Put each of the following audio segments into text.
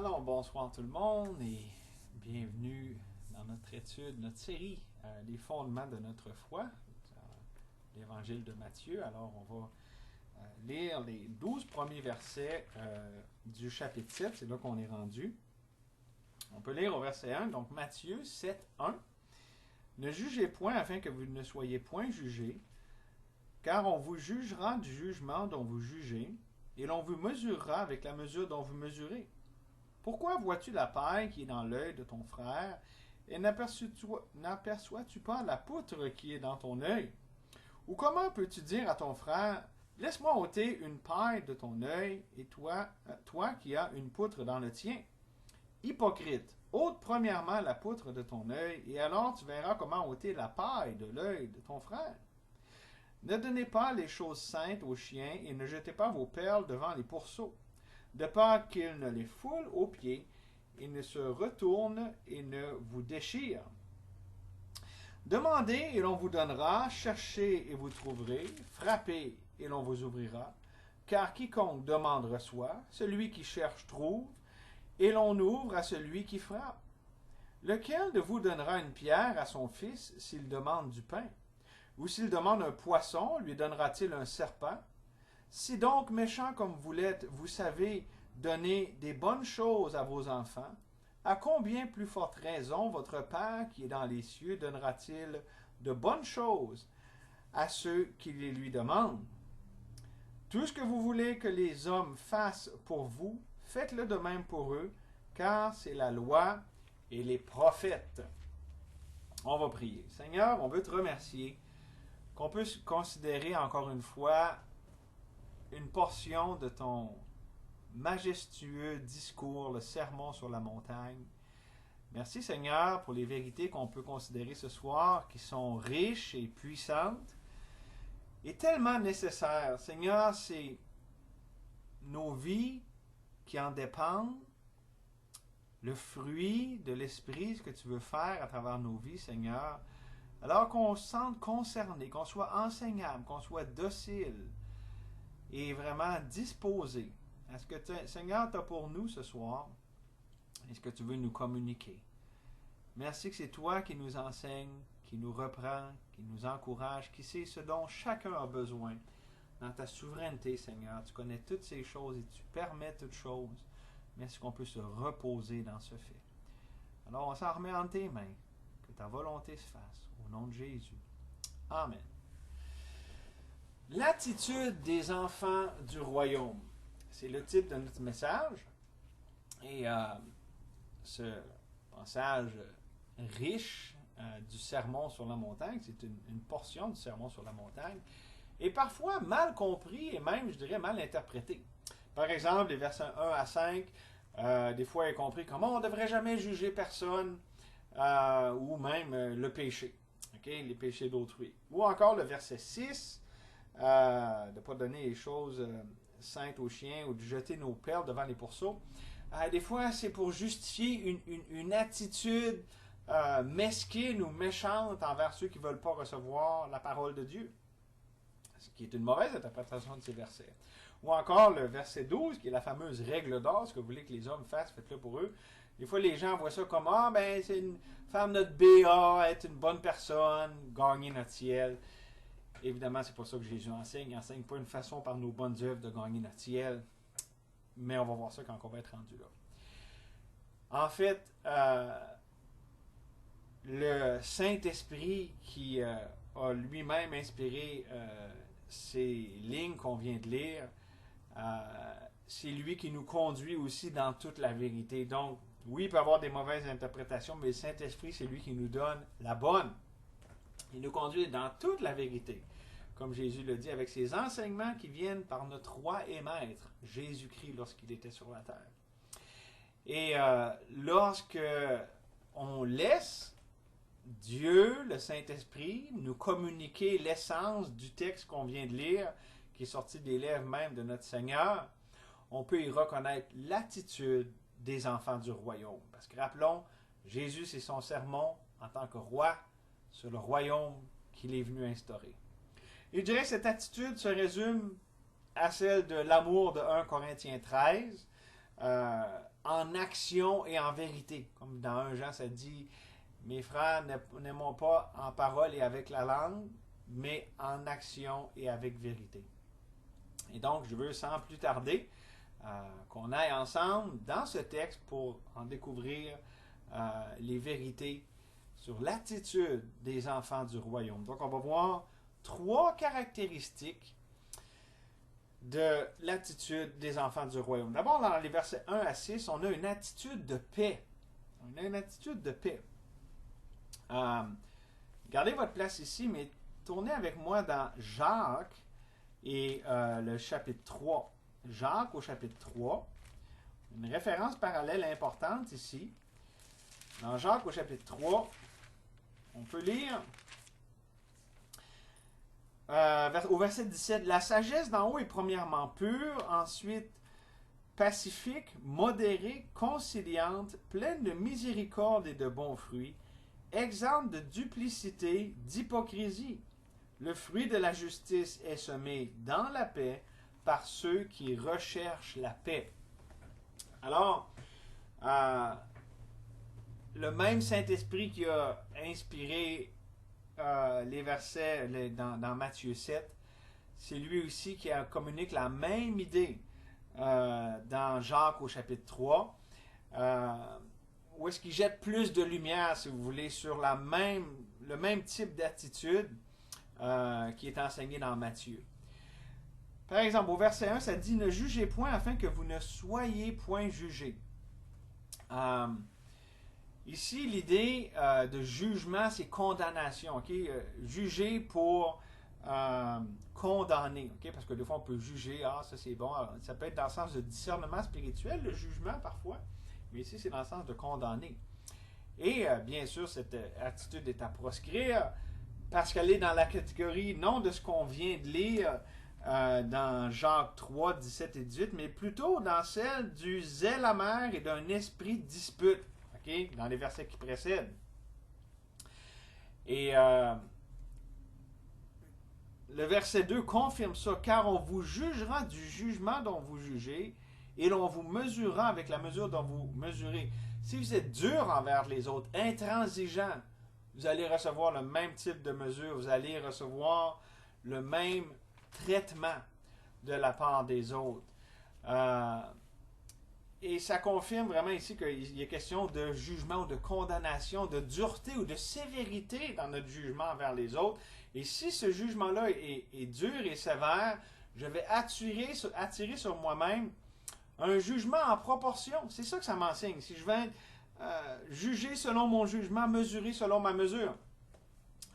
Alors, bonsoir tout le monde et bienvenue dans notre étude, notre série, les fondements de notre foi, l'évangile de Matthieu. Alors, on va lire les 12 premiers versets du chapitre 7, c'est là qu'on est rendu. On peut lire au verset 1, donc Matthieu 7, 1. Ne jugez point afin que vous ne soyez point jugés, car on vous jugera du jugement dont vous jugez, et l'on vous mesurera avec la mesure dont vous mesurez. Pourquoi vois-tu la paille qui est dans l'œil de ton frère, et n'aperçois-tu pas la poutre qui est dans ton œil? Ou comment peux-tu dire à ton frère, laisse-moi ôter une paille de ton œil, et toi qui as une poutre dans le tien? Hypocrite, ôte premièrement la poutre de ton œil, et alors tu verras comment ôter la paille de l'œil de ton frère. Ne donnez pas les choses saintes aux chiens, et ne jetez pas vos perles devant les pourceaux, de peur qu'ils ne les foulent aux pieds, et ne se retournent et ne vous déchirent. Demandez et l'on vous donnera, cherchez et vous trouverez, frappez et l'on vous ouvrira, car quiconque demande reçoit, celui qui cherche trouve, et l'on ouvre à celui qui frappe. Lequel de vous donnera une pierre à son fils s'il demande du pain? Ou s'il demande un poisson, lui donnera-t-il un serpent? Si donc, méchants comme vous l'êtes, vous savez donner des bonnes choses à vos enfants, à combien plus forte raison votre Père qui est dans les cieux donnera-t-il de bonnes choses à ceux qui les lui demandent? Tout ce que vous voulez que les hommes fassent pour vous, faites-le de même pour eux, car c'est la loi et les prophètes. On va prier. Seigneur, on veut te remercier qu'on peut considérer encore une fois une portion de ton majestueux discours, le sermon sur la montagne. Merci Seigneur pour les vérités qu'on peut considérer ce soir, qui sont riches et puissantes et tellement nécessaires. Seigneur, c'est nos vies qui en dépendent, le fruit de l'Esprit, ce que tu veux faire à travers nos vies, Seigneur. Alors qu'on se sente concerné, qu'on soit enseignable, qu'on soit docile et vraiment disposé à ce que Seigneur tu as pour nous ce soir et ce que tu veux nous communiquer. Merci que c'est toi qui nous enseigne, qui nous reprend, qui nous encourage, qui sait ce dont chacun a besoin. Dans ta souveraineté, Seigneur, tu connais toutes ces choses et tu permets toutes choses. Merci qu'on peut se reposer dans ce fait. Alors on s'en remet entre tes mains, que ta volonté se fasse. Au nom de Jésus. Amen. L'attitude des enfants du royaume. C'est le titre de notre message. Et ce passage riche du sermon sur la montagne, c'est une portion du sermon sur la montagne, est parfois mal compris et même, je dirais, mal interprété. Par exemple, les versets 1 à 5, des fois est compris comme on ne devrait jamais juger personne, ou même le péché. Les péchés d'autrui. Ou encore le verset 6, de ne pas donner les choses saintes aux chiens ou de jeter nos perles devant les pourceaux. Des fois, c'est pour justifier une attitude mesquine ou méchante envers ceux qui ne veulent pas recevoir la parole de Dieu. Ce qui est une mauvaise interprétation de ces versets. Ou encore le verset 12, qui est la fameuse règle d'or, ce que vous voulez que les hommes fassent, faites-le pour eux. Des fois, les gens voient ça comme « Ah, ben, c'est une femme notre BA, être une bonne personne, gagner notre ciel. » Évidemment, c'est pas ça que Jésus enseigne. Il n'enseigne pas une façon par nos bonnes œuvres de gagner notre ciel. Mais on va voir ça quand on va être rendu là. En fait, le Saint-Esprit qui a lui-même inspiré ces lignes qu'on vient de lire, c'est lui qui nous conduit aussi dans toute la vérité. Donc, oui, il peut y avoir des mauvaises interprétations, mais le Saint-Esprit, c'est lui qui nous donne la bonne. Il nous conduit dans toute la vérité. Comme Jésus le dit, avec ses enseignements qui viennent par notre roi et maître, Jésus-Christ, lorsqu'il était sur la terre. Et lorsque on laisse Dieu, le Saint-Esprit, nous communiquer l'essence du texte qu'on vient de lire, qui est sorti des lèvres même de notre Seigneur, on peut y reconnaître l'attitude des enfants du royaume. Parce que rappelons, Jésus, c'est son sermon en tant que roi sur le royaume qu'il est venu instaurer. Et je dirais que cette attitude se résume à celle de l'amour de 1 Corinthiens 13, en action et en vérité. Comme dans 1 Jean, ça dit, mes frères, n'aimons pas en parole et avec la langue, mais en action et avec vérité. Et donc, je veux sans plus tarder qu'on aille ensemble dans ce texte pour en découvrir les vérités sur l'attitude des enfants du royaume. Donc, on va voir 3 caractéristiques de l'attitude des enfants du royaume. D'abord, dans les versets 1 à 6, on a une attitude de paix. On a une attitude de paix. Gardez votre place ici, mais tournez avec moi dans Jacques et le chapitre 3. Jacques au chapitre 3. Une référence parallèle importante ici. Dans Jacques au chapitre 3, on peut lire au verset 17, « La sagesse d'en haut est premièrement pure, ensuite pacifique, modérée, conciliante, pleine de miséricorde et de bons fruits, exempte de duplicité, d'hypocrisie. Le fruit de la justice est semé dans la paix par ceux qui recherchent la paix. » Alors, le même Saint-Esprit qui a inspiré les versets dans Matthieu 7, c'est lui aussi qui communique la même idée dans Jacques au chapitre 3, où est-ce qu'il jette plus de lumière, si vous voulez, sur le même type d'attitude qui est enseigné dans Matthieu. Par exemple, au verset 1, ça dit « Ne jugez point afin que vous ne soyez point jugés ». Ici, l'idée de jugement, c'est condamnation. Okay? Juger pour condamner. Okay? Parce que des fois, on peut juger, ça c'est bon. Alors, ça peut être dans le sens de discernement spirituel, le jugement parfois. Mais ici, c'est dans le sens de condamner. Et bien sûr, cette attitude est à proscrire parce qu'elle est dans la catégorie non de ce qu'on vient de lire dans Jacques 3, 17 et 18, mais plutôt dans celle du zèle amer et d'un esprit de dispute. Okay? Dans les versets qui précèdent. Et le verset 2 confirme ça, car on vous jugera du jugement dont vous jugez, et l'on vous mesurera avec la mesure dont vous mesurez. Si vous êtes dur envers les autres, intransigeant, vous allez recevoir le même type de mesure, vous allez recevoir le même traitement de la part des autres. Et ça confirme vraiment ici qu'il y a question de jugement ou de condamnation, de dureté ou de sévérité dans notre jugement envers les autres. Et si ce jugement-là est dur et sévère, je vais attirer sur moi-même un jugement en proportion. C'est ça que ça m'enseigne. Si je vais juger selon mon jugement, mesurer selon ma mesure.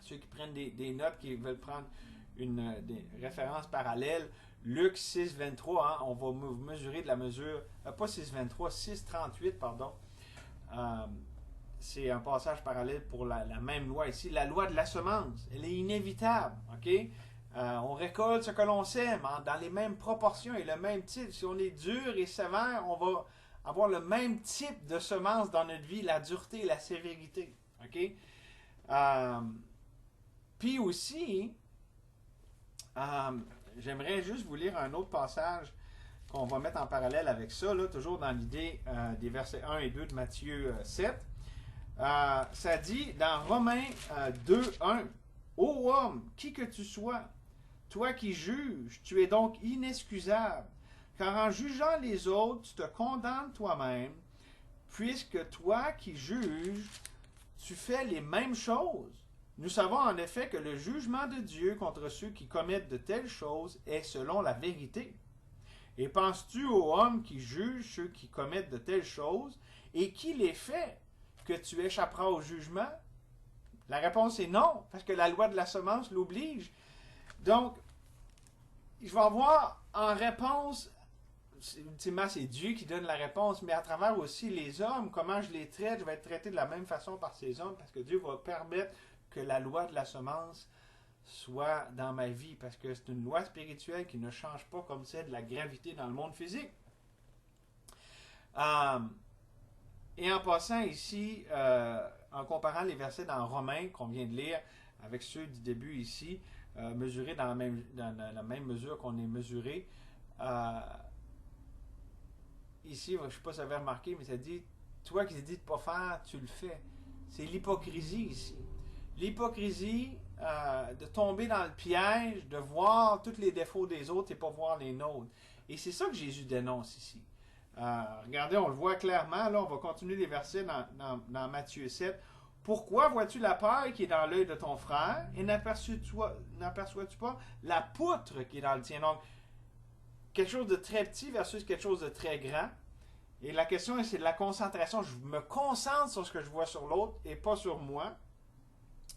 Ceux qui prennent des notes, qui veulent prendre des références parallèles, Luc 6, 23, on va mesurer de la mesure, pas 6, 23, 6, 38, pardon. C'est un passage parallèle pour la même loi ici. La loi de la semence, elle est inévitable, ok? On récolte ce que l'on sème dans les mêmes proportions et le même type. Si on est dur et sévère, on va avoir le même type de semence dans notre vie, la dureté et la sévérité, ok? Puis aussi, j'aimerais juste vous lire un autre passage qu'on va mettre en parallèle avec ça, là, toujours dans l'idée des versets 1 et 2 de Matthieu 7. Ça dit dans Romains 2, 1, « Ô homme, qui que tu sois, toi qui juges, tu es donc inexcusable, car en jugeant les autres, tu te condamnes toi-même, puisque toi qui juges, tu fais les mêmes choses. Nous savons en effet que le jugement de Dieu contre ceux qui commettent de telles choses est selon la vérité. Et penses-tu aux hommes qui jugent ceux qui commettent de telles choses et qui les fait que tu échapperas au jugement? » La réponse est non, parce que la loi de la semence l'oblige. Donc, je vais avoir en réponse, ultimement c'est Dieu qui donne la réponse, mais à travers aussi les hommes, comment je les traite, je vais être traité de la même façon par ces hommes, parce que Dieu va permettre que la loi de la semence soit dans ma vie, parce que c'est une loi spirituelle qui ne change pas comme celle de la gravité dans le monde physique. Et en passant ici, en comparant les versets dans Romains qu'on vient de lire avec ceux du début ici, mesurés dans la même mesure qu'on est mesuré, ici, je ne sais pas si vous avez remarqué, mais ça dit, toi qui dis de ne pas faire, tu le fais. C'est l'hypocrisie ici. L'hypocrisie de tomber dans le piège, de voir tous les défauts des autres et pas voir les nôtres. Et c'est ça que Jésus dénonce ici. Regardez, on le voit clairement, là, on va continuer les versets dans Matthieu 7. Pourquoi vois-tu la paille qui est dans l'œil de ton frère et n'aperçois-tu pas la poutre qui est dans le tien? Donc, quelque chose de très petit versus quelque chose de très grand. Et la question, c'est de la concentration. Je me concentre sur ce que je vois sur l'autre et pas sur moi.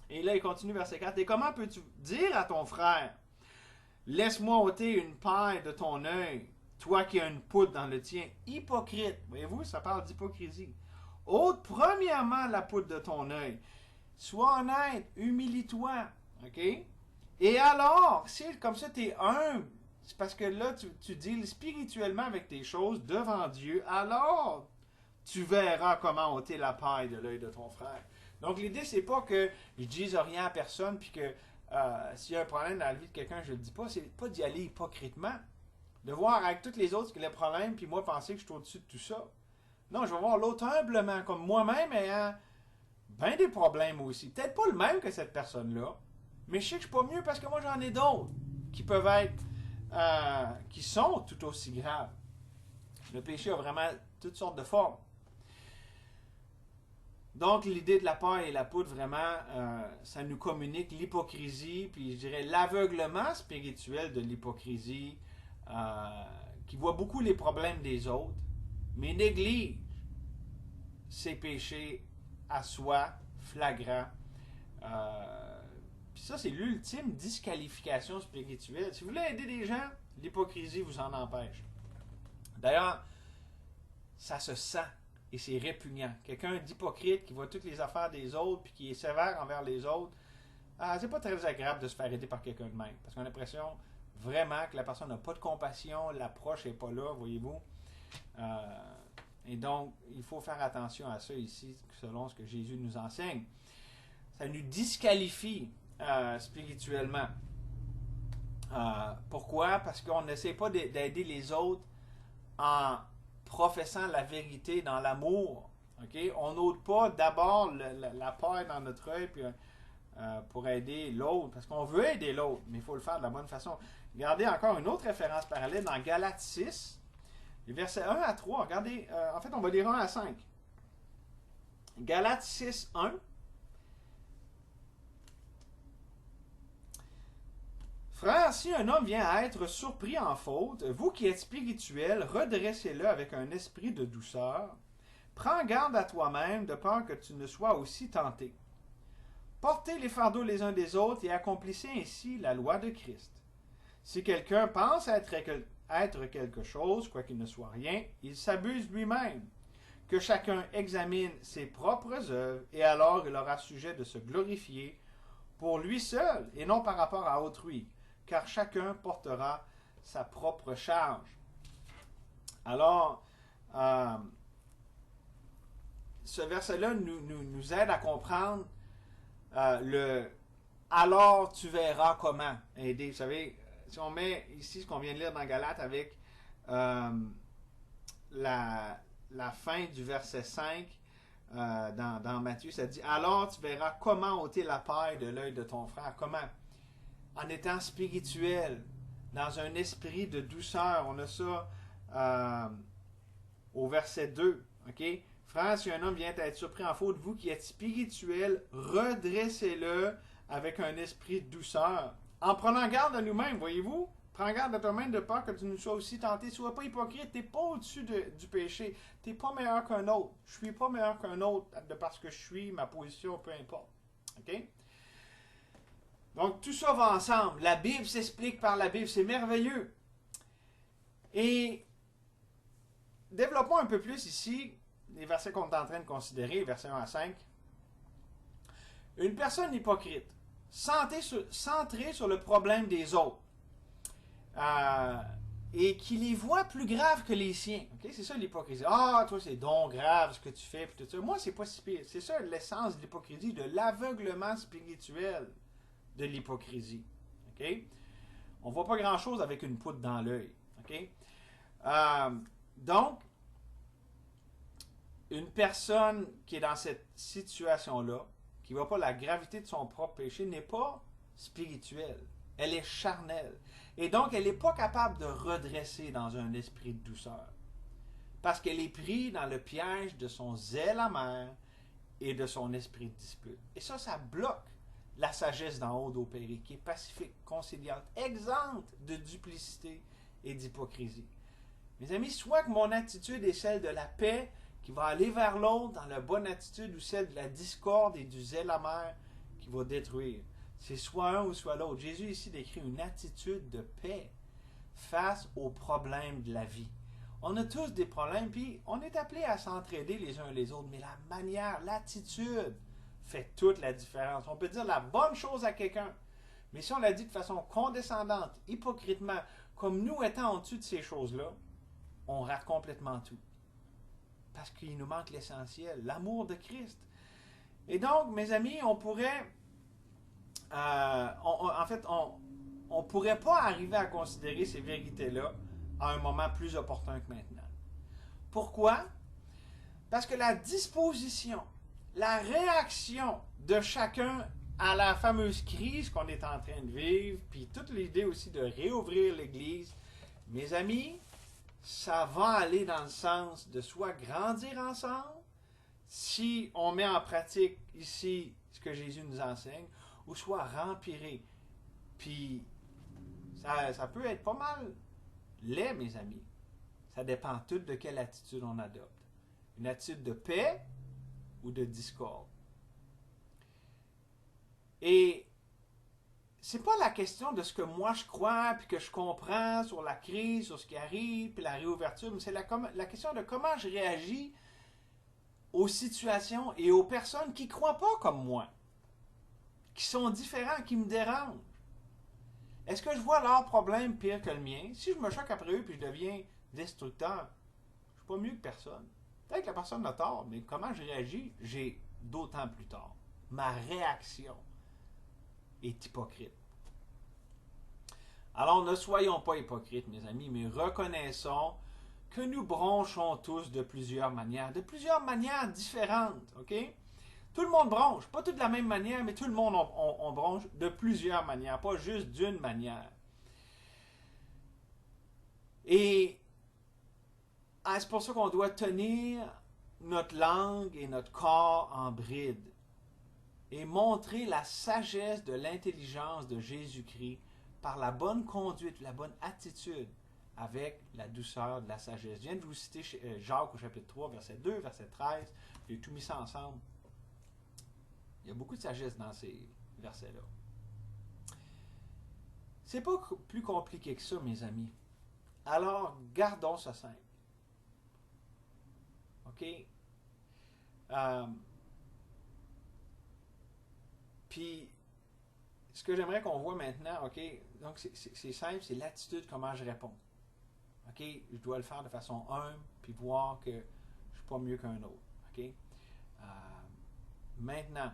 Et là, il continue verset 4. Et comment peux-tu dire à ton frère, laisse-moi ôter une paille de ton œil, toi qui as une poutre dans le tien? Hypocrite. Voyez-vous, ça parle d'hypocrisie. Ôte premièrement la poutre de ton œil. Sois honnête, humilie-toi. OK? Et alors, si comme ça tu es humble, c'est parce que là, tu deals spirituellement avec tes choses devant Dieu, alors tu verras comment ôter la paille de l'œil de ton frère. Donc, l'idée, c'est pas que je dise rien à personne, puis que s'il y a un problème dans la vie de quelqu'un, je le dis pas. C'est pas d'y aller hypocritement. De voir avec tous les autres qu'il y a des problèmes, puis moi penser que je suis au-dessus de tout ça. Non, je vais voir l'autre humblement, comme moi-même ayant bien des problèmes aussi. Peut-être pas le même que cette personne-là, mais je sais que je suis pas mieux parce que moi j'en ai d'autres qui peuvent être, qui sont tout aussi graves. Le péché a vraiment toutes sortes de formes. Donc, l'idée de la paille et la poudre, vraiment, ça nous communique l'hypocrisie, puis je dirais l'aveuglement spirituel de l'hypocrisie, qui voit beaucoup les problèmes des autres, mais néglige ses péchés à soi, flagrants. Puis ça, c'est l'ultime disqualification spirituelle. Si vous voulez aider des gens, l'hypocrisie vous en empêche. D'ailleurs, ça se sent. Et c'est répugnant. Quelqu'un d'hypocrite qui voit toutes les affaires des autres puis qui est sévère envers les autres, c'est pas très agréable de se faire aider par quelqu'un de même. Parce qu'on a l'impression vraiment que la personne n'a pas de compassion, l'approche n'est pas là, voyez-vous. Et donc, il faut faire attention à ça ici, selon ce que Jésus nous enseigne. Ça nous disqualifie spirituellement. Pourquoi? Parce qu'on n'essaie pas d'aider les autres en professant la vérité dans l'amour. Okay? On n'ôte pas d'abord la paille dans notre œil pour aider l'autre, parce qu'on veut aider l'autre, mais il faut le faire de la bonne façon. Regardez encore une autre référence parallèle dans Galates 6, les versets 1 à 3. Regardez, en fait, on va lire 1 à 5. Galates 6, 1. Frères, si un homme vient à être surpris en faute, vous qui êtes spirituels, redressez-le avec un esprit de douceur. Prends garde à toi-même, de peur que tu ne sois aussi tenté. Portez les fardeaux les uns des autres et accomplissez ainsi la loi de Christ. Si quelqu'un pense être quelque chose, quoiqu'il ne soit rien, il s'abuse lui-même. Que chacun examine ses propres œuvres, et alors il aura sujet de se glorifier pour lui seul, et non par rapport à autrui, car chacun portera sa propre charge. Alors, ce verset-là nous aide à comprendre le « alors tu verras comment » aider. Vous savez, si on met ici ce qu'on vient de lire dans Galates avec la fin du verset 5 dans Matthieu, ça dit « alors tu verras comment ôter la paille de l'œil de ton frère ». Comment? En étant spirituel, dans un esprit de douceur. On a ça au verset 2. Okay? Frère, si un homme vient à être surpris en faute, vous qui êtes spirituel, redressez-le avec un esprit de douceur. En prenant garde à nous-mêmes, voyez-vous? Prends garde à toi-même de peur que tu ne sois aussi tenté. Sois pas hypocrite, tu n'es pas au-dessus du péché. Tu n'es pas meilleur qu'un autre. Je ne suis pas meilleur qu'un autre de parce que je suis, ma position, peu importe. OK? Donc, tout ça va ensemble. La Bible s'explique par la Bible. C'est merveilleux. Et développons un peu plus ici les versets qu'on est en train de considérer, versets 1 à 5. Une personne hypocrite, centrée sur le problème des autres, et qui les voit plus graves que les siens. Okay? C'est ça l'hypocrisie. Ah, toi, c'est donc grave ce que tu fais. Puis tout ça. Moi, c'est pas si pire. C'est ça l'essence de l'hypocrisie, de l'aveuglement spirituel de l'hypocrisie. Okay? On ne voit pas grand-chose avec une poutre dans l'œil. Okay? Donc, une personne qui est dans cette situation-là, qui ne voit pas la gravité de son propre péché, n'est pas spirituelle. Elle est charnelle. Et donc, elle n'est pas capable de redresser dans un esprit de douceur. Parce qu'elle est prise dans le piège de son zèle amer et de son esprit de dispute. Et ça bloque la sagesse d'en haut d'opérer, qui est pacifique, conciliante, exempte de duplicité et d'hypocrisie. Mes amis, soit que mon attitude est celle de la paix, qui va aller vers l'autre dans la bonne attitude, ou celle de la discorde et du zèle amer qui va détruire. C'est soit un ou soit l'autre. Jésus ici décrit une attitude de paix face aux problèmes de la vie. On a tous des problèmes, puis on est appelé à s'entraider les uns les autres, mais la manière, l'attitude fait toute la différence. On peut dire la bonne chose à quelqu'un, mais si on la dit de façon condescendante, hypocritement, comme nous étant au-dessus de ces choses-là, on rate complètement tout. Parce qu'il nous manque l'essentiel, l'amour de Christ. Et donc, mes amis, on pourrait... on pourrait pas arriver à considérer ces vérités-là à un moment plus opportun que maintenant. Pourquoi? Parce que la disposition, la réaction de chacun à la fameuse crise qu'on est en train de vivre, puis toute l'idée aussi de réouvrir l'Église, mes amis, ça va aller dans le sens de soit grandir ensemble, si on met en pratique ici ce que Jésus nous enseigne, ou soit rempirer. Puis, ça peut être pas mal laid, mes amis. Ça dépend tout de quelle attitude on adopte. Une attitude de paix ou de discorde. Et c'est pas la question de ce que moi je crois, puis que je comprends sur la crise, sur ce qui arrive, puis la réouverture, mais c'est la question de comment je réagis aux situations et aux personnes qui ne croient pas comme moi, qui sont différents, qui me dérangent. Est-ce que je vois leurs problèmes pire que le mien? Si je me choque après eux puis je deviens destructeur, je ne suis pas mieux que personne. Peut-être que la personne a tort, mais comment je réagis, j'ai d'autant plus tort. Ma réaction est hypocrite. Alors ne soyons pas hypocrites, mes amis, mais reconnaissons que nous bronchons tous de plusieurs manières différentes, ok? Tout le monde bronche, pas tout de la même manière, mais tout le monde on bronche de plusieurs manières, pas juste d'une manière. Et c'est pour ça qu'on doit tenir notre langue et notre corps en bride et montrer la sagesse de l'intelligence de Jésus-Christ par la bonne conduite, la bonne attitude avec la douceur de la sagesse. Je viens de vous citer Jacques au chapitre 3, verset 2, verset 13. J'ai tout mis ça ensemble. Il y a beaucoup de sagesse dans ces versets-là. C'est pas plus compliqué que ça, mes amis. Alors, gardons ça simple. OK? Puis, ce que j'aimerais qu'on voit maintenant, OK? Donc, c'est simple, c'est l'attitude, comment je réponds. OK? Je dois le faire de façon humble, puis voir que je ne suis pas mieux qu'un autre. OK? Maintenant,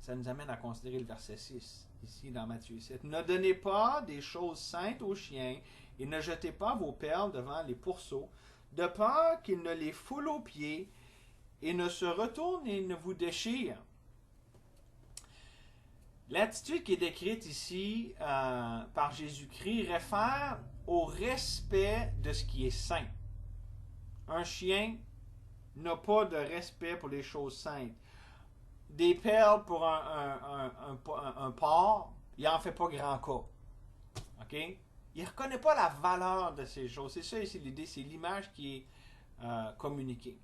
ça nous amène à considérer le verset 6, ici dans Matthieu 7. Ne donnez pas des choses saintes aux chiens et ne jetez pas vos perles devant les pourceaux, de peur qu'ils ne les foulent aux pieds et ne se retournent et ne vous déchirent. L'attitude qui est décrite ici par Jésus-Christ réfère au respect de ce qui est saint. Un chien n'a pas de respect pour les choses saintes. Des perles pour un porc, il n'en fait pas grand cas. OK? Il ne reconnaît pas la valeur de ces choses. C'est ça ici l'idée, c'est l'image qui est communiquée.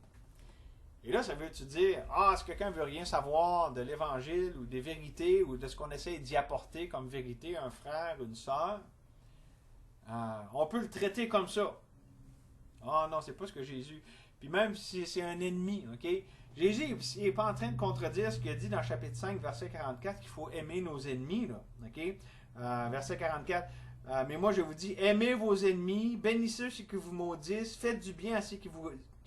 Et là, ça veut-tu dire, si quelqu'un ne veut rien savoir de l'Évangile ou des vérités ou de ce qu'on essaie d'y apporter comme vérité à un frère ou une sœur, on peut le traiter comme ça. Non, c'est pas ce que Jésus... Puis même si c'est un ennemi, OK? Jésus n'est pas en train de contredire ce qu'il a dit dans le chapitre 5, verset 44, qu'il faut aimer nos ennemis, là, OK? Verset 44, mais moi je vous dis, aimez vos ennemis, bénissez ceux qui vous maudissent, faites du bien à ceux qui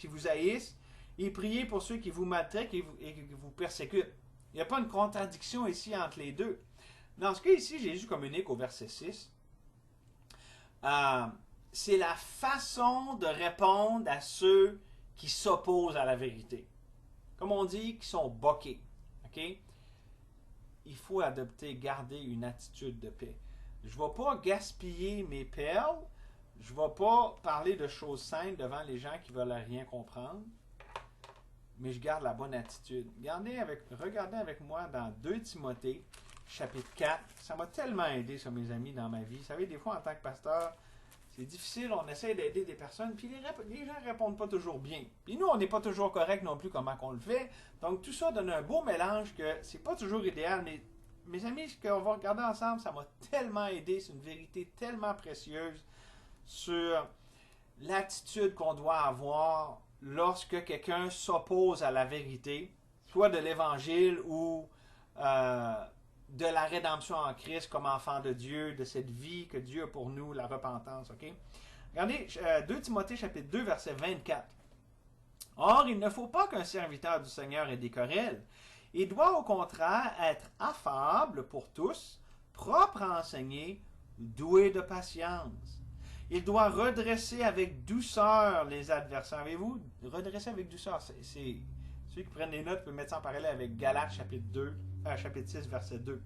vous haïssent, et priez pour ceux qui vous maltraitent et qui vous persécutent. Il n'y a pas une contradiction ici entre les deux. Dans ce cas ici, Jésus communique au verset 6. C'est la façon de répondre à ceux qui s'opposent à la vérité. Comme on dit, qui sont boqués. OK? Il faut garder une attitude de paix. Je ne vais pas gaspiller mes perles. Je ne vais pas parler de choses simples devant les gens qui ne veulent rien comprendre. Mais je garde la bonne attitude. Regardez avec moi dans 2 Timothée, chapitre 4. Ça m'a tellement aidé, ça, mes amis, dans ma vie. Vous savez, des fois, en tant que pasteur, c'est difficile. On essaie d'aider des personnes, puis les gens ne répondent pas toujours bien. Puis nous, on n'est pas toujours correct non plus comment on le fait. Donc, tout ça donne un beau mélange que c'est pas toujours idéal. Mais mes amis, ce qu'on va regarder ensemble, ça m'a tellement aidé. C'est une vérité tellement précieuse sur l'attitude qu'on doit avoir lorsque quelqu'un s'oppose à la vérité, soit de l'Évangile ou de la rédemption en Christ comme enfant de Dieu, de cette vie que Dieu a pour nous, la repentance. Okay? Regardez 2 Timothée chapitre 2, verset 24. Or, il ne faut pas qu'un serviteur du Seigneur ait des querelles. Il doit au contraire être affable pour tous, propre à enseigner, doué de patience. Il doit redresser avec douceur les adversaires. Avez-vous? Redresser avec douceur. C'est ceux qui prennent des notes peuvent mettre ça en parallèle avec Galates chapitre 6, verset 2.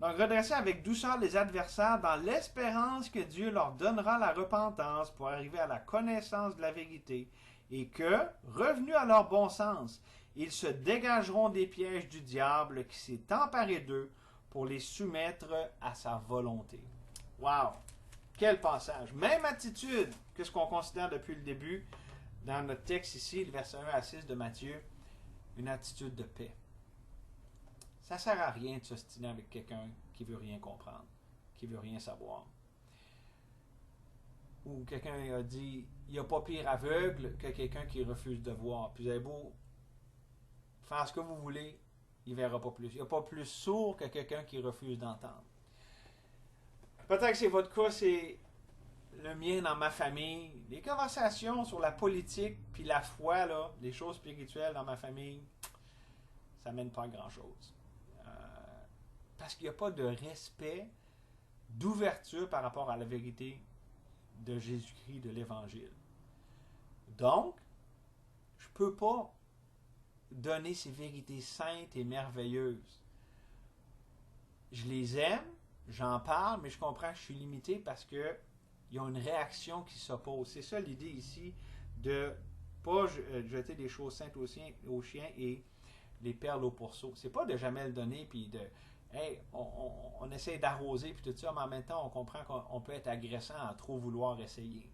Donc, redresser avec douceur les adversaires dans l'espérance que Dieu leur donnera la repentance pour arriver à la connaissance de la vérité et que, revenus à leur bon sens, ils se dégageront des pièges du diable qui s'est emparé d'eux pour les soumettre à sa volonté. Wow! Quel passage! Même attitude que ce qu'on considère depuis le début dans notre texte ici, le verset 1 à 6 de Matthieu, une attitude de paix. Ça ne sert à rien de s'ostiner avec quelqu'un qui ne veut rien comprendre, qui ne veut rien savoir. Ou quelqu'un a dit, il n'y a pas pire aveugle que quelqu'un qui refuse de voir. Puis vous avez beau faire ce que vous voulez, il ne verra pas plus. Il n'y a pas plus sourd que quelqu'un qui refuse d'entendre. Peut-être que c'est votre cas, c'est le mien dans ma famille. Les conversations sur la politique puis la foi, là, les choses spirituelles dans ma famille, ça mène pas à grand-chose. Parce qu'il n'y a pas de respect, d'ouverture par rapport à la vérité de Jésus-Christ, de l'Évangile. Donc, je ne peux pas donner ces vérités saintes et merveilleuses. Je les aime, j'en parle, mais je comprends que je suis limité parce que il y a une réaction qui s'oppose. C'est ça l'idée ici de ne pas jeter des choses saintes aux chiens et les perles aux pourceaux. C'est pas de jamais le donner puis de hey, on essaie d'arroser puis tout ça, mais en même temps, on comprend qu'on peut être agressant à trop vouloir essayer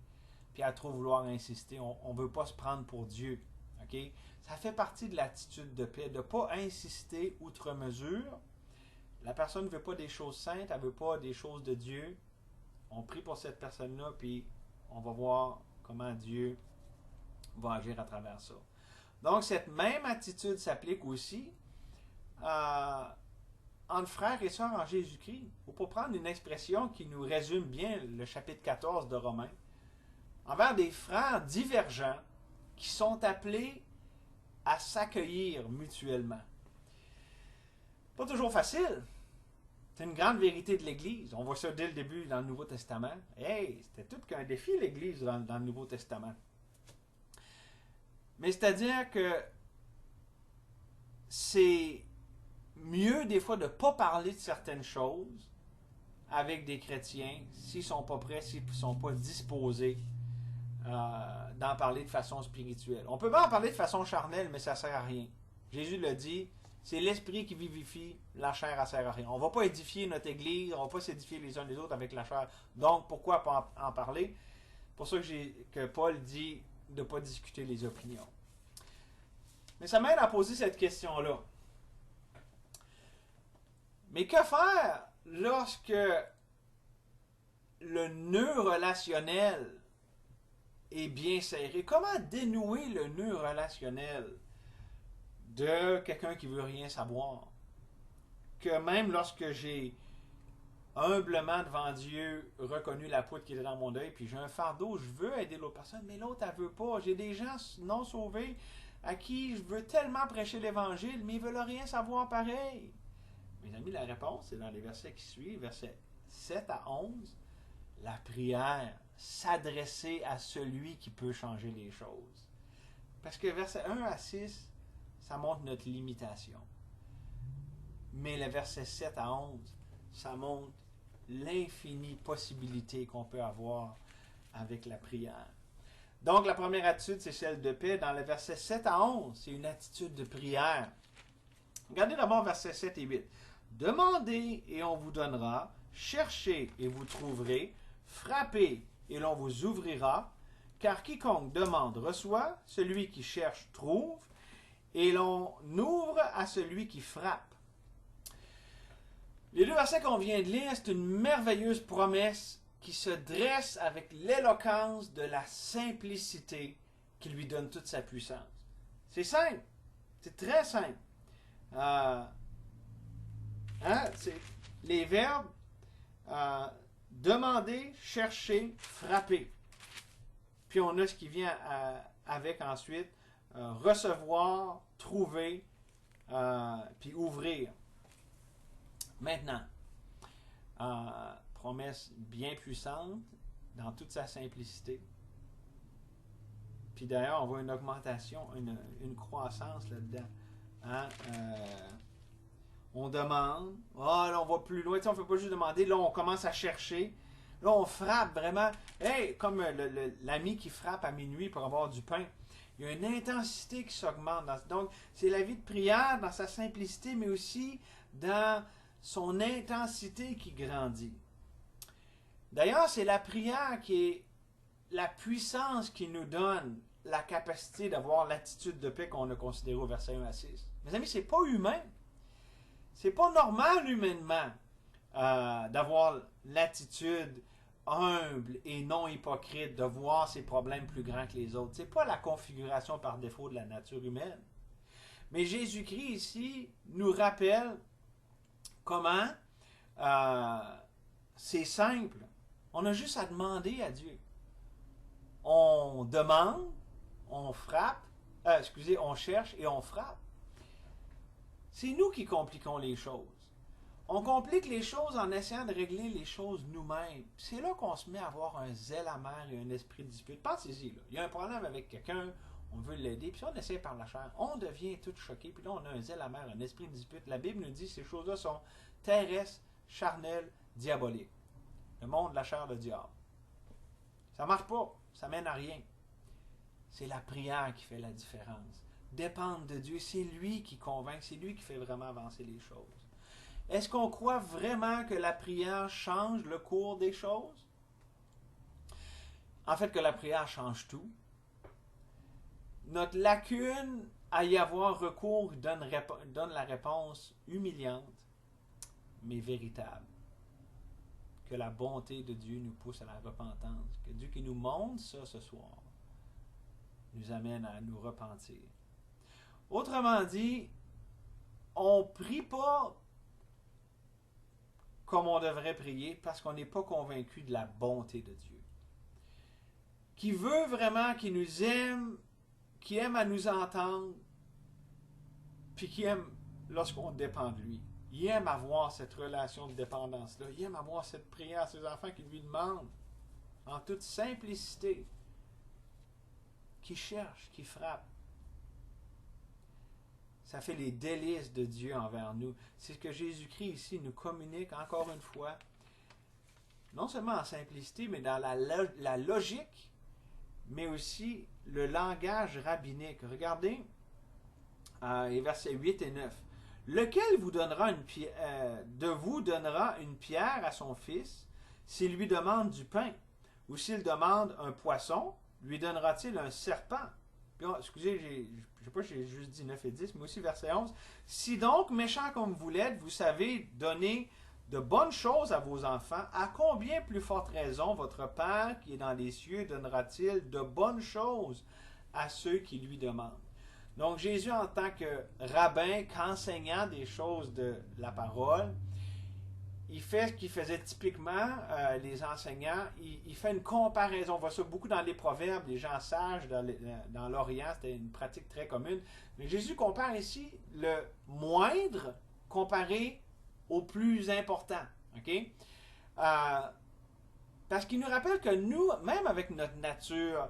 puis à trop vouloir insister. On ne veut pas se prendre pour Dieu. Okay? Ça fait partie de l'attitude de paix, de ne pas insister outre mesure. La personne ne veut pas des choses saintes, elle ne veut pas des choses de Dieu. On prie pour cette personne-là, puis on va voir comment Dieu va agir à travers ça. Donc, cette même attitude s'applique aussi entre frères et sœurs en Jésus-Christ. Ou pour prendre une expression qui nous résume bien le chapitre 14 de Romains, envers des frères divergents qui sont appelés à s'accueillir mutuellement. Pas toujours facile. C'est une grande vérité de l'Église. On voit ça dès le début dans le Nouveau Testament. Hey, c'était tout qu'un défi, l'Église, dans le Nouveau Testament. Mais c'est-à-dire que c'est mieux des fois de ne pas parler de certaines choses avec des chrétiens s'ils ne sont pas prêts, s'ils ne sont pas disposés d'en parler de façon spirituelle. On peut pas en parler de façon charnelle, mais ça ne sert à rien. Jésus l'a dit, c'est l'esprit qui vivifie, la chair, elle ne sert à rien. On ne va pas édifier notre Église, on ne va pas s'édifier les uns les autres avec la chair. Donc, pourquoi pas en parler? C'est pour ça que Paul dit de ne pas discuter les opinions. Mais ça m'aide à poser cette question-là. Mais que faire lorsque le nœud relationnel est bien serré? Comment dénouer le nœud relationnel de quelqu'un qui ne veut rien savoir? Que même lorsque j'ai humblement devant Dieu reconnu la poutre qui était dans mon œil, puis j'ai un fardeau, je veux aider l'autre personne, mais l'autre, elle ne veut pas. J'ai des gens non sauvés à qui je veux tellement prêcher l'Évangile, mais ils ne veulent rien savoir pareil. Mes amis, la réponse, c'est dans les versets qui suivent, versets 7 à 11. La prière, s'adresser à celui qui peut changer les choses. Parce que versets 1 à 6, ça montre notre limitation. Mais le verset 7 à 11, ça montre l'infinie possibilité qu'on peut avoir avec la prière. Donc, la première attitude, c'est celle de paix. Dans le verset 7 à 11, c'est une attitude de prière. Regardez d'abord versets 7 et 8. Demandez et on vous donnera, cherchez et vous trouverez, frappez et l'on vous ouvrira, car quiconque demande reçoit, celui qui cherche trouve, et l'on ouvre à celui qui frappe. Les deux versets qu'on vient de lire, c'est une merveilleuse promesse qui se dresse avec l'éloquence de la simplicité qui lui donne toute sa puissance. C'est simple, c'est très simple. C'est les verbes demander, chercher, frapper. Puis on a ce qui vient avec ensuite recevoir, trouver, puis ouvrir. Maintenant, promesse bien puissante dans toute sa simplicité. Puis d'ailleurs, on voit une augmentation, une croissance là-dedans. On demande, là on va plus loin, on ne fait pas juste demander, là on commence à chercher, là on frappe vraiment, comme l'ami qui frappe à minuit pour avoir du pain. Il y a une intensité qui s'augmente. Donc, c'est la vie de prière dans sa simplicité, mais aussi dans son intensité qui grandit. D'ailleurs, c'est la prière qui est la puissance qui nous donne la capacité d'avoir l'attitude de paix qu'on a considérée au verset 1 à 6. Mes amis, c'est pas humain. C'est pas normal humainement d'avoir l'attitude humble et non hypocrite, de voir ses problèmes plus grands que les autres. C'est pas la configuration par défaut de la nature humaine. Mais Jésus-Christ ici nous rappelle comment c'est simple. On a juste à demander à Dieu. On demande, on frappe, on cherche et on frappe. C'est nous qui compliquons les choses. On complique les choses en essayant de régler les choses nous-mêmes. C'est là qu'on se met à avoir un zèle amer et un esprit de dispute. Pensez-y, là. Il y a un problème avec quelqu'un, on veut l'aider, puis si on essaie par la chair, on devient tout choqué, puis là on a un zèle amer, un esprit de dispute. La Bible nous dit que ces choses-là sont terrestres, charnelles, diaboliques. Le monde, la chair, le diable. Ça ne marche pas, ça mène à rien. C'est la prière qui fait la différence. Dépendre de Dieu, c'est lui qui convainc, c'est lui qui fait vraiment avancer les choses. Est-ce qu'on croit vraiment que la prière change le cours des choses? En fait, que la prière change tout. Notre lacune à y avoir recours donne la réponse humiliante, mais véritable. Que la bonté de Dieu nous pousse à la repentance. Que Dieu qui nous montre ça ce soir nous amène à nous repentir. Autrement dit, on ne prie pas comme on devrait prier parce qu'on n'est pas convaincu de la bonté de Dieu. Qui veut vraiment, qui nous aime, qui aime à nous entendre, puis qui aime lorsqu'on dépend de lui. Il aime avoir cette relation de dépendance-là. Il aime avoir cette prière à ses enfants qui lui demandent, en toute simplicité, qui cherche, qui frappe. Ça fait les délices de Dieu envers nous. C'est ce que Jésus-Christ ici nous communique encore une fois, non seulement en simplicité, mais dans la logique, mais aussi le langage rabbinique. Regardez les versets 8 et 9. Lequel de vous donnera une pierre à son fils s'il lui demande du pain? Ou s'il demande un poisson, lui donnera-t-il un serpent? Puis, excusez, je ne sais pas si j'ai juste dit 9 et 10, mais aussi verset 11. Si donc, méchants comme vous l'êtes, vous savez donner de bonnes choses à vos enfants, à combien plus forte raison votre Père qui est dans les cieux donnera-t-il de bonnes choses à ceux qui lui demandent? Donc Jésus, en tant que rabbin, qu'enseignant des choses de la parole, il fait ce qu'il faisait typiquement, les enseignants, il fait une comparaison. On voit ça beaucoup dans les proverbes, les gens sages dans l'Orient, c'était une pratique très commune. Mais Jésus compare ici le moindre comparé au plus important. Okay? Parce qu'il nous rappelle que nous, même avec notre nature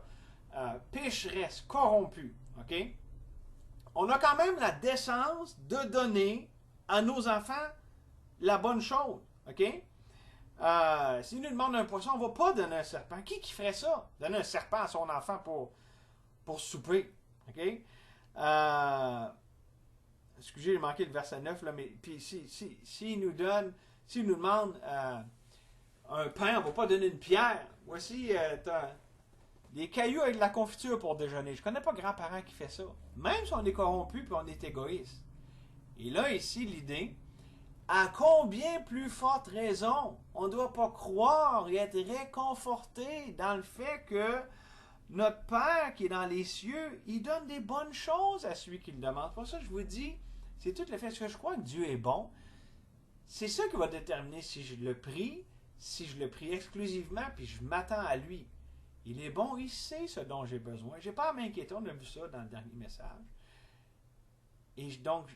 pécheresse, corrompue, OK? On a quand même la décence de donner à nos enfants la bonne chose. OK? S'ils nous demandent un poisson, on ne va pas donner un serpent. Qui ferait ça? Donner un serpent à son enfant pour souper. OK? Excusez, j'ai manqué le verset 9, là, mais puis s'il nous demande un pain, on ne va pas donner une pierre. Voici, des cailloux avec de la confiture pour déjeuner. Je ne connais pas grand-parent qui fait ça. Même si on est corrompu et on est égoïste. Et là, ici, l'idée, à combien plus forte raison on ne doit pas croire et être réconforté dans le fait que notre Père qui est dans les cieux, il donne des bonnes choses à celui qui le demande. Pour ça, je vous dis, c'est tout le fait que je crois que Dieu est bon. C'est ça qui va déterminer si je le prie exclusivement, puis je m'attends à lui. Il est bon, il sait ce dont j'ai besoin. Je n'ai pas à m'inquiéter, on a vu ça dans le dernier message. Et donc,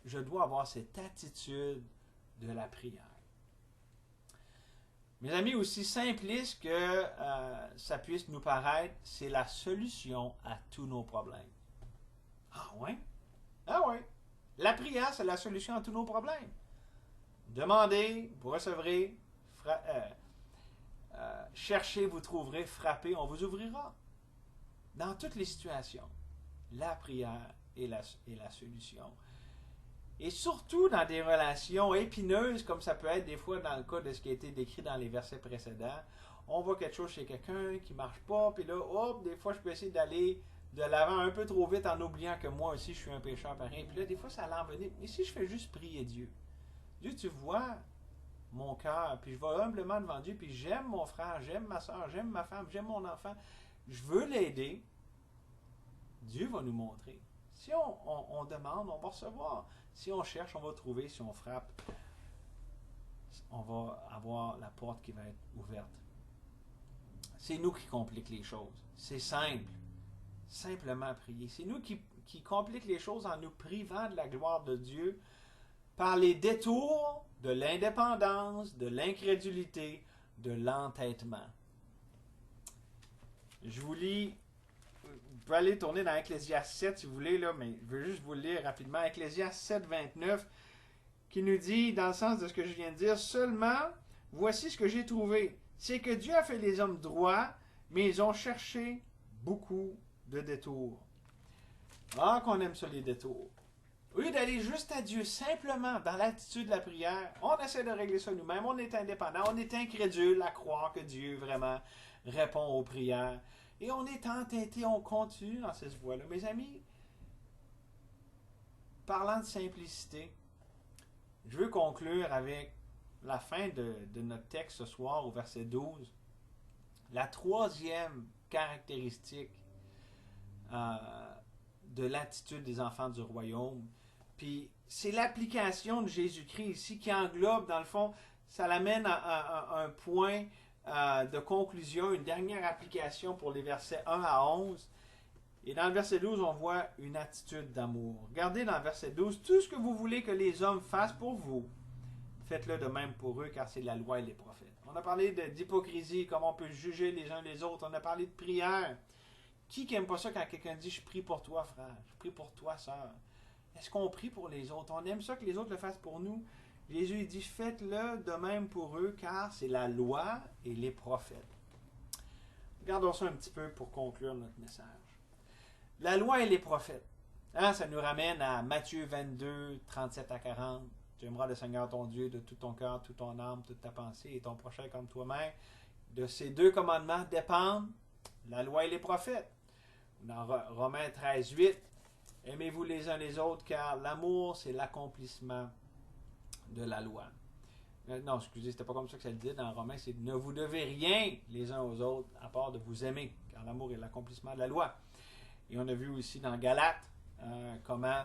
je dois avoir cette attitude de la prière. Mes amis, aussi simpliste que ça puisse nous paraître, c'est la solution à tous nos problèmes. Ah ouais? Ah ouais. La prière, c'est la solution à tous nos problèmes. Demandez, vous recevrez, cherchez, vous trouverez, frappez, on vous ouvrira. Dans toutes les situations, la prière est la solution. Et surtout dans des relations épineuses, comme ça peut être des fois dans le cas de ce qui a été décrit dans les versets précédents. On voit quelque chose chez quelqu'un qui ne marche pas, puis là, hop, des fois, je peux essayer d'aller de l'avant un peu trop vite en oubliant que moi aussi, je suis un pécheur pareil. Puis là, des fois, ça l'envenime. Mais si je fais juste prier Dieu, Dieu, tu vois mon cœur, puis je vais humblement devant Dieu, puis j'aime mon frère, j'aime ma soeur, j'aime ma femme, j'aime mon enfant, je veux l'aider, Dieu va nous montrer. Si on demande, on va recevoir. Si on cherche, on va trouver. Si on frappe, on va avoir la porte qui va être ouverte. C'est nous qui compliquons les choses. C'est simple. Simplement prier. C'est nous qui compliquons les choses en nous privant de la gloire de Dieu par les détours de l'indépendance, de l'incrédulité, de l'entêtement. Je vous lis, vous pouvez aller tourner dans Ecclésiaste 7 si vous voulez, là, mais je veux juste vous le lire rapidement. Ecclésiaste 7, 29, qui nous dit, dans le sens de ce que je viens de dire, seulement, voici ce que j'ai trouvé. C'est que Dieu a fait les hommes droits, mais ils ont cherché beaucoup de détours. Ah, qu'on aime ça, les détours. Au lieu d'aller juste à Dieu simplement dans l'attitude de la prière, on essaie de régler ça nous-mêmes, on est indépendant, on est incrédule à croire que Dieu vraiment répond aux prières. Et on est entêté, on continue dans cette voie-là. Mes amis, parlant de simplicité, je veux conclure avec la fin de notre texte ce soir au verset 12. La troisième caractéristique de l'attitude des enfants du royaume. Puis c'est l'application de Jésus-Christ ici qui englobe, dans le fond, ça l'amène à un point de conclusion, une dernière application pour les versets 1 à 11. Et dans le verset 12, on voit une attitude d'amour. Regardez dans le verset 12, tout ce que vous voulez que les hommes fassent pour vous, faites-le de même pour eux, car c'est la loi et les prophètes. On a parlé d'hypocrisie, comment on peut juger les uns les autres. On a parlé de prière. Qui n'aime pas ça quand quelqu'un dit « Je prie pour toi, frère. Je prie pour toi, sœur. » Est-ce qu'on prie pour les autres? On aime ça que les autres le fassent pour nous. Jésus dit « Faites-le de même pour eux, car c'est la loi et les prophètes. » Regardons ça un petit peu pour conclure notre message. La loi et les prophètes. Ça nous ramène à Matthieu 22, 37 à 40. Tu aimeras le Seigneur ton Dieu de tout ton cœur, toute ton âme, toute ta pensée et ton prochain comme toi-même. De ces deux commandements dépendent la loi et les prophètes. Dans Romains 13, 8, aimez-vous les uns les autres, car l'amour, c'est l'accomplissement de la loi. Non, excusez, c'était pas comme ça que ça le dit dans Romains, c'est ne vous devez rien les uns aux autres, à part de vous aimer, car l'amour est l'accomplissement de la loi. Et on a vu aussi dans Galates, comment,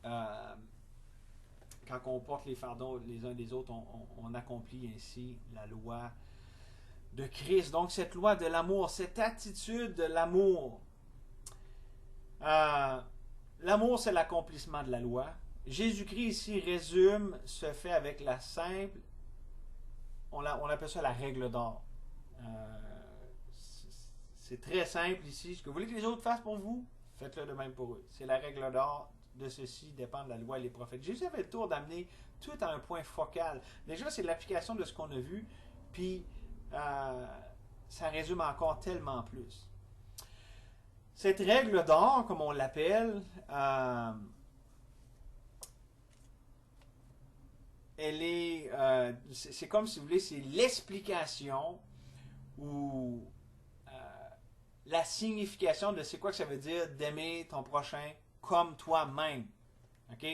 quand on porte les fardeaux les uns des autres, on accomplit ainsi la loi de Christ. Donc cette loi de l'amour, cette attitude de l'amour. L'amour, c'est l'accomplissement de la loi. Jésus-Christ ici résume ce fait avec la simple, on appelle ça la règle d'or. C'est très simple ici. Ce que vous voulez que les autres fassent pour vous, faites-le de même pour eux. C'est la règle d'or de ceci dépend de la loi et les prophètes. Jésus avait le tour d'amener tout à un point focal. Déjà, c'est l'application de ce qu'on a vu, puis ça résume encore tellement plus. Cette règle d'or, comme on l'appelle, elle est, c'est comme si vous voulez, c'est l'explication ou la signification de c'est quoi que ça veut dire d'aimer ton prochain comme toi-même. OK?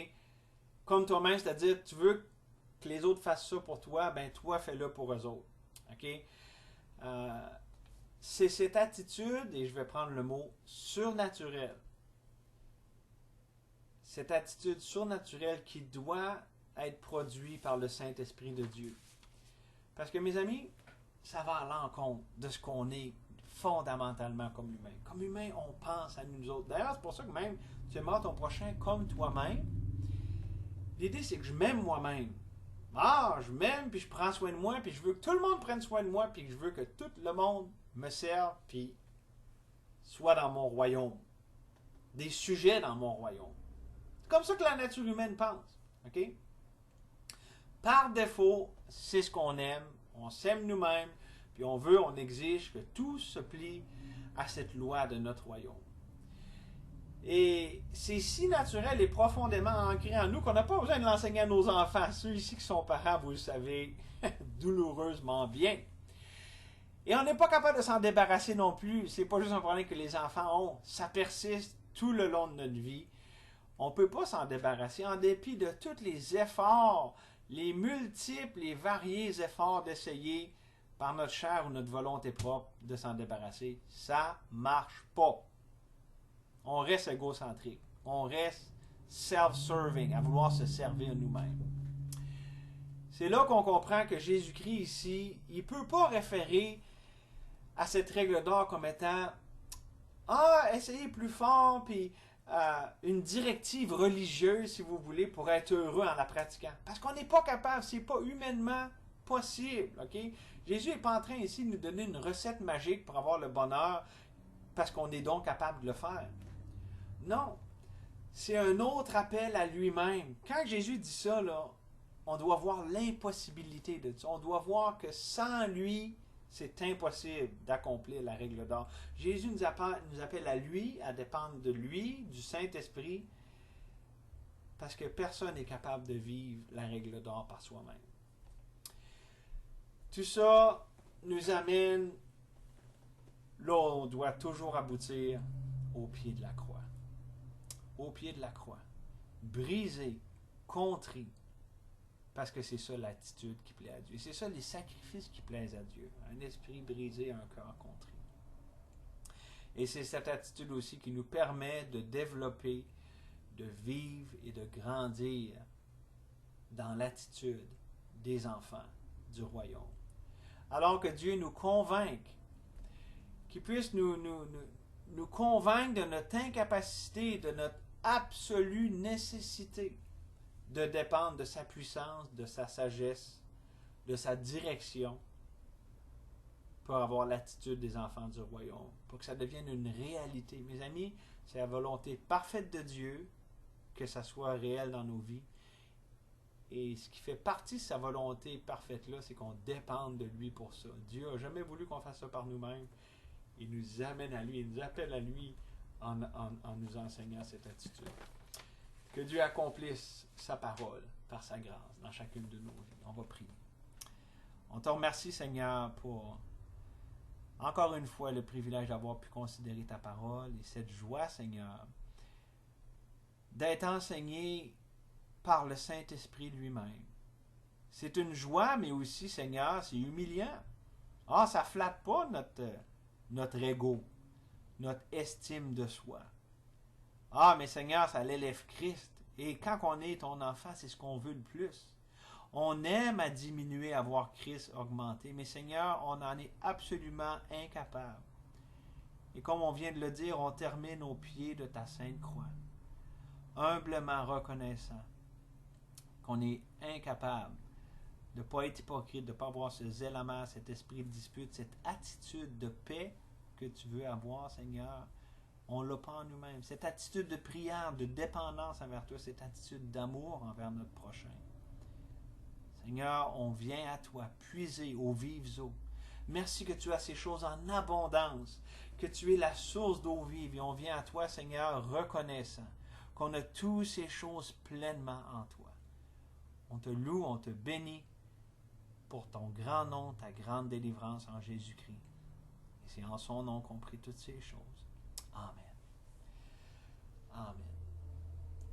Comme toi-même, c'est-à-dire, tu veux que les autres fassent ça pour toi, ben toi, fais-le pour eux autres. OK? C'est cette attitude, et je vais prendre le mot surnaturel. Cette attitude surnaturelle qui doit être produite par le Saint-Esprit de Dieu. Parce que, mes amis, ça va à l'encontre de ce qu'on est fondamentalement comme humain. Comme humain, on pense à nous autres. D'ailleurs, c'est pour ça que même tu aimeras ton prochain comme toi-même. L'idée, c'est que je m'aime moi-même. Ah, je m'aime, puis je prends soin de moi, puis je veux que tout le monde prenne soin de moi, puis je veux que tout le monde me serve, puis soit dans mon royaume. Des sujets dans mon royaume. C'est comme ça que la nature humaine pense. OK? Par défaut, c'est ce qu'on aime. On s'aime nous-mêmes, puis on exige que tout se plie à cette loi de notre royaume. Et c'est si naturel et profondément ancré en nous qu'on n'a pas besoin de l'enseigner à nos enfants. Ceux ici qui sont parents, vous le savez, douloureusement bien. Et on n'est pas capable de s'en débarrasser non plus. C'est pas juste un problème que les enfants ont. Ça persiste tout le long de notre vie. On ne peut pas s'en débarrasser en dépit de tous les efforts, les multiples et variés efforts d'essayer par notre chair ou notre volonté propre de s'en débarrasser. Ça marche pas. On reste égocentrique. On reste self-serving, à vouloir se servir nous-mêmes. C'est là qu'on comprend que Jésus-Christ ici, il ne peut pas référer à cette règle d'or comme étant essayez plus fort, puis une directive religieuse, si vous voulez, pour être heureux en la pratiquant. Parce qu'on n'est pas capable, c'est pas humainement possible. OK? Jésus n'est pas en train ici de nous donner une recette magique pour avoir le bonheur, parce qu'on est donc capable de le faire. Non. C'est un autre appel à lui-même. Quand Jésus dit ça, là, on doit voir l'impossibilité de ça. On doit voir que sans lui, c'est impossible d'accomplir la règle d'or. Jésus nous appelle à lui, à dépendre de lui, du Saint-Esprit, parce que personne n'est capable de vivre la règle d'or par soi-même. Tout ça nous amène là où on doit toujours aboutir au pied de la croix. Au pied de la croix. Brisé, contrit, parce que c'est ça l'attitude qui plaît à Dieu. C'est ça les sacrifices qui plaisent à Dieu. Un esprit brisé, un cœur contrit. Et c'est cette attitude aussi qui nous permet de développer, de vivre et de grandir dans l'attitude des enfants du royaume. Alors que Dieu nous convainque, qu'il puisse nous convaincre de notre incapacité, de notre absolue nécessité de dépendre de sa puissance, de sa sagesse, de sa direction pour avoir l'attitude des enfants du royaume, pour que ça devienne une réalité. Mes amis, c'est la volonté parfaite de Dieu que ça soit réel dans nos vies. Et ce qui fait partie de sa volonté parfaite-là, c'est qu'on dépende de lui pour ça. Dieu n'a jamais voulu qu'on fasse ça par nous-mêmes. Il nous amène à lui, il nous appelle à lui en nous enseignant cette attitude. Que Dieu accomplisse sa parole par sa grâce dans chacune de nos vies. On va prier. On te remercie, Seigneur, pour encore une fois le privilège d'avoir pu considérer ta parole et cette joie, Seigneur, d'être enseigné par le Saint-Esprit lui-même. C'est une joie, mais aussi, Seigneur, c'est humiliant. Ça flatte pas notre ego, notre estime de soi. Mais Seigneur, ça l'élève Christ. Et quand on est ton enfant, c'est ce qu'on veut le plus. On aime à diminuer, à voir Christ augmenter. Mais Seigneur, on en est absolument incapable. Et comme on vient de le dire, on termine au pied de ta sainte croix. Humblement reconnaissant qu'on est incapable de ne pas être hypocrite, de ne pas avoir ce zèle amer, cet esprit de dispute, cette attitude de paix que tu veux avoir, Seigneur. On ne l'a pas en nous-mêmes. Cette attitude de prière, de dépendance envers toi, cette attitude d'amour envers notre prochain. Seigneur, on vient à toi puiser aux vives eaux. Merci que tu as ces choses en abondance, que tu es la source d'eau vive. Et on vient à toi, Seigneur, reconnaissant qu'on a toutes ces choses pleinement en toi. On te loue, on te bénit pour ton grand nom, ta grande délivrance en Jésus-Christ. Et c'est en son nom qu'on prie toutes ces choses. Amen. Amen.